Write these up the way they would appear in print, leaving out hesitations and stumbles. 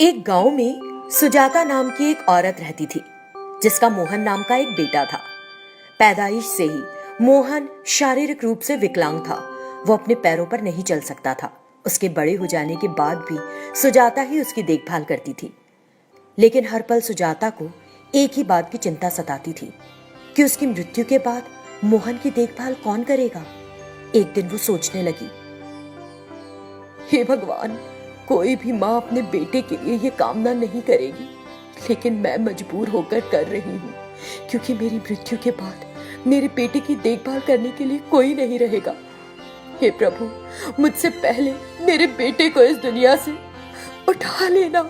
एक गांव में सुजाता नाम की एक औरत रहती थी जिसका मोहन नाम का एक बेटा था। पैदाइश से ही मोहन शारीरिक रूप से विकलांग था। वो अपने पैरों पर नहीं चल सकता था। उसके बड़े हो जाने के बाद भी सुजाता ही उसकी देखभाल करती थी। लेकिन हर पल सुजाता को एक ही बात की चिंता सताती थी कि उसकी मृत्यु के बाद मोहन की देखभाल कौन करेगा। एक दिन वो सोचने लगी, हे भगवान, कोई भी माँ अपने बेटे के लिए ये कामना नहीं करेगी, लेकिन मैं मजबूर होकर कर रही हूँ क्योंकि मेरी मृत्यु के बाद मेरे बेटे की देखभाल करने के लिए कोई नहीं रहेगा। हे प्रभु, मुझसे पहले मेरे बेटे को इस दुनिया से उठा लेना।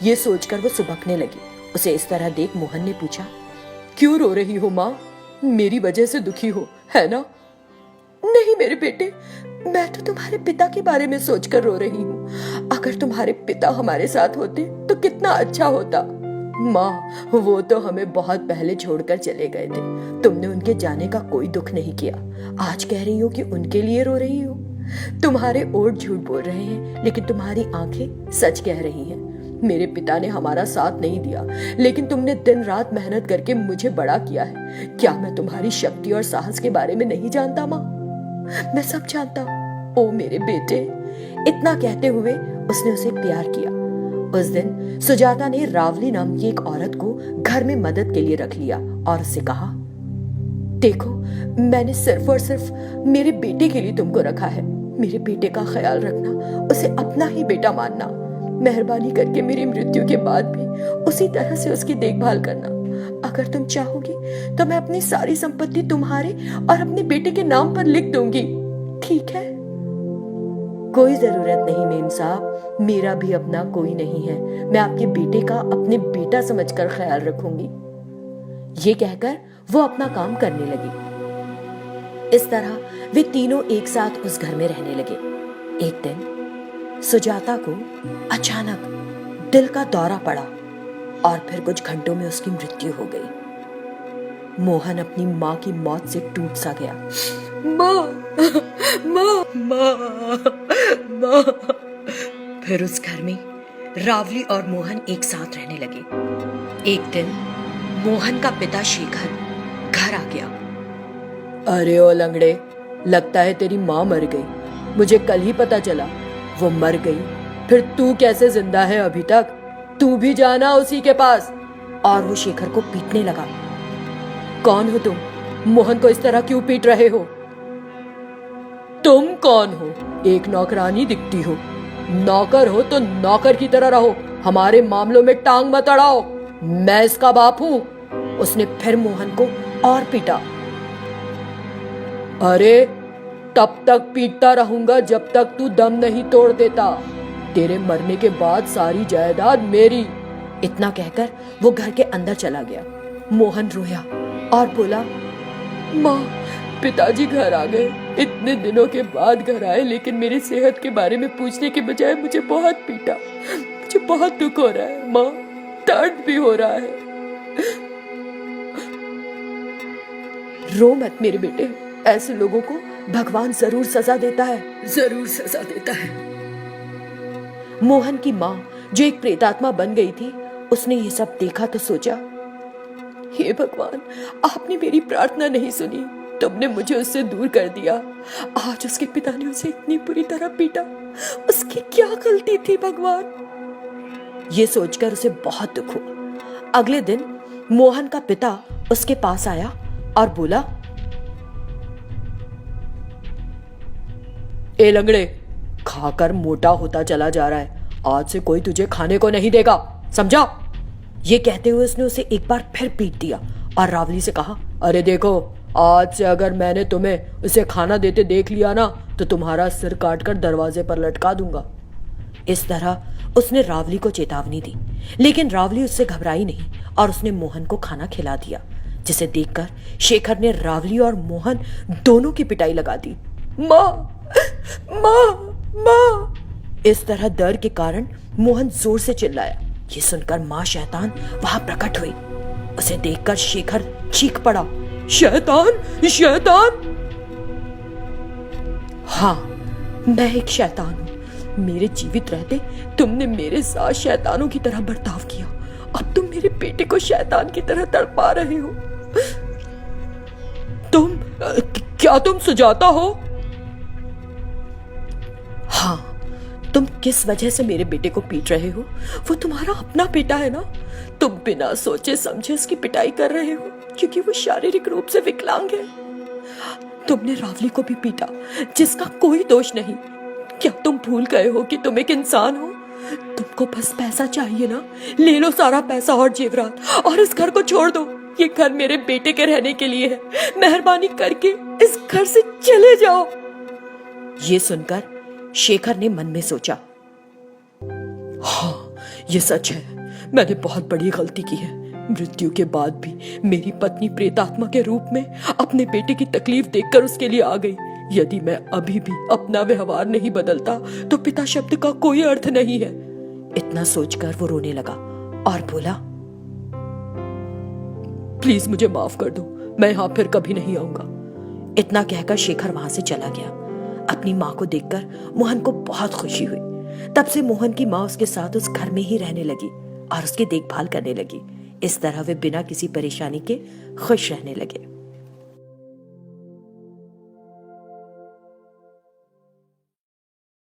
ये सोचकर वो सुबकने लगी। उसे इस तरह देख मोहन ने पूछा, क्यों रो रही हो माँ? मेरी वजह से दुखी हो, है ना? नहीं मेरे बेटे, मैं तो तुम्हारे पिता के बारे में सोचकर रो रही हूँ। अगर तुम्हारे पिता हमारे साथ होते तो कितना अच्छा होता। माँ, वो तो हमें बहुत पहले छोड़कर चले गए थे। तुमने उनके जाने का कोई दुख नहीं किया। आज कह रही हो कि उनके लिए रो रही हो। तुम्हारे ओठ झूठ बोल रहे हैं, लेकिन तुम्हारी आंखें सच कह रही हैं। मेरे पिता ने हमारा साथ नहीं दिया, लेकिन तुमने दिन रात मेहनत करके मुझे बड़ा किया है। क्या मैं तुम्हारी शक्ति और साहस के बारे में नहीं जानता माँ? मैं सब जानता हूँ। ओ मेरे बेटे। इतना कहते हुए उसने उसे प्यार किया। उस दिन सुजाता ने रावली नाम की एक औरत को घर में मदद के लिए रख लिया और उससे कहा, देखो, मैंने सिर्फ और सिर्फ मेरे बेटे के लिए तुमको रखा है। मेरे बेटे का ख्याल रखना, उसे अपना ही बेटा मानना। मेहरबानी करके मेरी मृत्यु के बाद भी उसी तरह से उसकी देखभाल करना। अगर तुम चाहोगी तो मैं अपनी सारी संपत्ति तुम्हारे और अपने बेटे के नाम पर लिख दूंगी, ठीक है? कोई जरूरत नहीं मेम साहब, मेरा भी अपना कोई नहीं है। मैं आपके बेटे का अपने बेटा समझकर ख्याल रखूंगी। ये कहकर वो अपना काम करने लगी। इस तरह वे तीनों एक साथ उस घर में रहने लगे। एक दिन सुजाता को अचानक दिल का दौरा पड़ा और फिर कुछ घंटों में उसकी मृत्यु हो गई। मोहन अपनी माँ की मौत से टूट सा गया। माँ, माँ, माँ, माँ। फिर उस घर में रावली और मोहन एक साथ रहने लगे। एक दिन मोहन का पिता शेखर घर आ गया। अरे ओ लंगड़े, लगता है तेरी माँ मर गई। मुझे कल ही पता चला वो मर गई, फिर तू कैसे जिंदा है अभी तक? तू भी जाना उसी के पास। और वो शेखर को पीटने लगा। कौन हो तुम? मोहन को इस तरह क्यों पीट रहे हो? तुम कौन हो? एक नौकरानी दिखती हो। नौकर हो तो नौकर की तरह रहो, हमारे मामलों में टांग मत अड़ाओ। मैं इसका बाप हूं। उसने फिर मोहन को और पीटा। अरे, तब तक पीटता रहूंगा जब तक तू दम नहीं तोड़ देता। तेरे मरने के बाद सारी जायदाद मेरी। इतना कहकर वो घर के अंदर चला गया। मोहन रोया और बोला, माँ, पिताजी घर आ गए। इतने दिनों के बाद घर आए, लेकिन मेरी सेहत के बारे में पूछने के बजाय मुझे बहुत पीटा। मुझे बहुत दुख हो रहा है माँ, दर्द भी हो रहा है। रो मत मेरे बेटे, ऐसे लोगों को भगवान जरूर सजा देता है, जरूर सजा देता है। मोहन की माँ, जो एक प्रेतात्मा बन गई थी, उसने ये सब देखा तो सोचा, हे भगवान, आपने मेरी प्रार्थना नहीं सुनी। तुमने मुझे उससे दूर कर दिया। आज उसके पिता ने उसे इतनी बुरी तरह पीटा। उसकी क्या गलती थी भगवान? ये सोचकर उसे बहुत दुख हुआ। अगले दिन मोहन का पिता उसके पास आया और बोला, ए लंगड़े, खाकर मोटा होता चला जा रहा है। आज से कोई तुझे खाने को नहीं देगा, समझा? ये कहते हुए उसने उसे एक बार फिर पीट दिया और रावली से कहा, अरे देखो, आज से अगर मैंने तुम्हें उसे खाना देते देख लिया ना, तो तुम्हारा सिर काटकर दरवाजे पर लटका दूंगा। इस तरह उसने रावली को चेतावनी दी, लेकिन रावली उससे घबराई नहीं और उसने मोहन को खाना खिला दिया, जिसे देखकर शेखर ने रावली और मोहन दोनों की पिटाई लगा दी। माँ, माँ, माँ। इस तरह डर के कारण मोहन जोर से चिल्लाया। ये सुनकर माँ शैतान वहां प्रकट हुई। उसे देखकर शेखर चीख पड़ा, शैतान, शैतान। हाँ, मैं एक शैतान हूँ। मेरे जीवित रहते तुमने मेरे साथ शैतानों की तरह बर्ताव किया। अब तुम मेरे बेटे को शैतान की तरह तड़पा रहे हो। क्या तुम सुजाता हो? हाँ, तुम किस वजह से मेरे बेटे को पीट रहे हो? वो तुम्हारा अपना बेटा है ना। तुम बिना सोचे समझे उसकी पिटाई कर रहे हो क्योंकि वो शारीरिक रूप से विकलांग है। तुमने रावली को भी पीटा जिसका कोई दोष नहीं। क्या तुम भूल गए हो कि तुम एक इंसान हो? तुमको बस पैसा चाहिए ना, ले लो सारा पैसा और जेवरात और इस घर को छोड़ दो। ये घर मेरे बेटे के रहने के लिए है। मेहरबानी करके इस घर से चले जाओ। ये सुनकर शेखर ने मन में सोचा, हाँ, ये सच है। मैंने बहुत बड़ी गलती की है। मृत्यु के बाद भी मेरी पत्नी प्रेतात्मा के रूप में अपने बेटे की तकलीफ देखकर उसके लिए आ गई। यदि मैं अभी भी अपना व्यवहार नहीं बदलता तो पिता शब्द का कोई अर्थ नहीं है। इतना सोचकर वो रोने लगा और बोला, प्लीज मुझे माफ कर दो, मैं यहां फिर कभी नहीं आऊंगा। इतना कहकर शेखर वहां से चला गया। अपनी माँ को देखकर मोहन को बहुत खुशी हुई। तब से मोहन की माँ उसके साथ उस घर में ही रहने लगी और उसकी देखभाल करने लगी। इस तरह वे बिना किसी परेशानी के खुश रहने लगे।